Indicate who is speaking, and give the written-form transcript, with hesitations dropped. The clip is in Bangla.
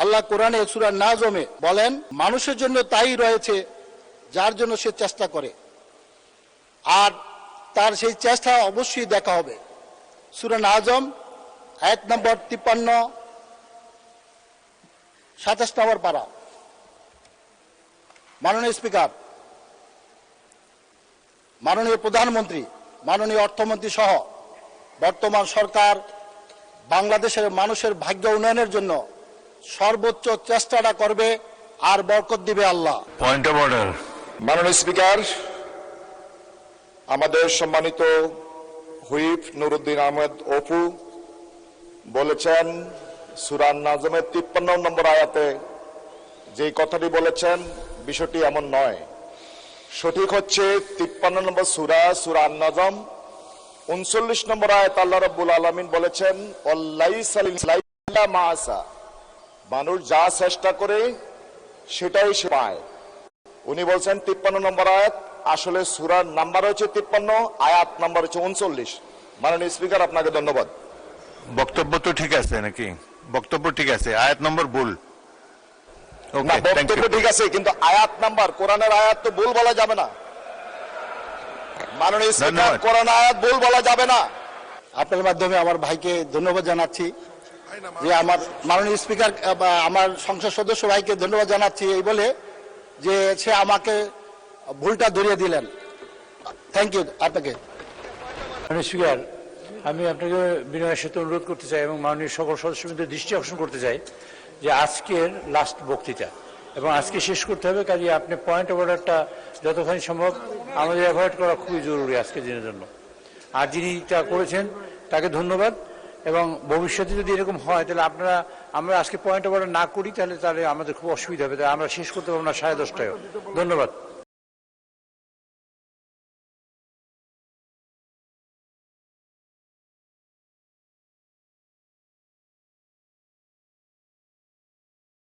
Speaker 1: আল্লাহ কোরআনে সূরা নাজমে বলেন, মানুষের জন্য তাই রয়েছে যার জন্য সে চেষ্টা করে, আর তার সেই চেষ্টা অবশ্যই দেখা হবে। সূরা নাজম আয়াত নম্বর 53, 27 নম্বর পারা। মাননীয় স্পিকার, মাননীয় প্রধানমন্ত্রী, মাননীয় অর্থমন্ত্রী সহ বর্তমান সরকার বাংলাদেশের মানুষের ভাগ্য উন্নয়নের জন্য সর্বোচ্চ চেষ্টাটা করবে, আর বরকত দিবে আল্লাহ।
Speaker 2: Point of order.
Speaker 3: মাননীয় স্পিকার, আমাদের সম্মানিত হুইপ নুরুদ্দিন আহমেদ অপু বলেছেন সূরা নাজমের 53 নম্বর আয়াতে যে কথাটি বলেছেন বিষয়টি এমন নয়। সঠিক হচ্ছে 53 নম্বর সূরা, সূরা আন-নাজম 39 নম্বর আয়াত আল্লাহ রাব্বুল আলামিন বলেছেন মানুষ যা চেষ্টা করে সেটাই সে পায়। উনি বলছেন 53 নম্বর আয়াত, আসলে সূরার নাম্বার হচ্ছে 53, আয়াত নাম্বার হচ্ছে 39। মাননীয় স্পিকার, আপনাকে ধন্যবাদ।
Speaker 2: বক্তব্য তো ঠিক আছে নাকি? বক্তব্য ঠিক আছে, আয়াত নম্বর ভুল।
Speaker 3: না, বক্তব্য ঠিক আছে, কিন্তু আয়াত নাম্বার, কোরআনের আয়াত তো ভুল বলা যাবে না। মাননীয় স্পিকার, কোরআন আয়াত ভুল বলা যাবে না।
Speaker 1: আপনার মাধ্যমে আমার ভাইকে ধন্যবাদ জানাচ্ছি, যে আমার মাননীয় স্পিকার আমার সংসদ সদস্য ভাইকে ধন্যবাদ জানাচ্ছি এই বলে যে সে আমাকে ভুলটা ধরিয়ে দিলেন। থ্যাংক ইউ আপনাকে।
Speaker 4: মাননীয় স্পিকার, আমি আপনাকে বিনয়ের সাথে অনুরোধ করতে চাই এবং মাননীয় সকল সদস্যদের দৃষ্টি আকর্ষণ করতে চাই যে আজকের লাস্ট বক্তৃতা এবং আজকে শেষ করতে হবে, কাজে আপনি পয়েন্ট অফ অর্ডারটা যতখানি সম্ভব আমাদের অ্যাভয়েড করা খুবই জরুরি আজকের দিনের জন্য। আর যিনি তা করেছেন তাকে ধন্যবাদ, এবং ভবিষ্যতে যদি এরকম হয় তাহলে আমরা আজকে পয়েন্ট অফ অর্ডার না করি তাহলে আমাদের খুব অসুবিধা হবে, তাই আমরা শেষ করতে পারবো না 10:30টায়। ধন্যবাদ।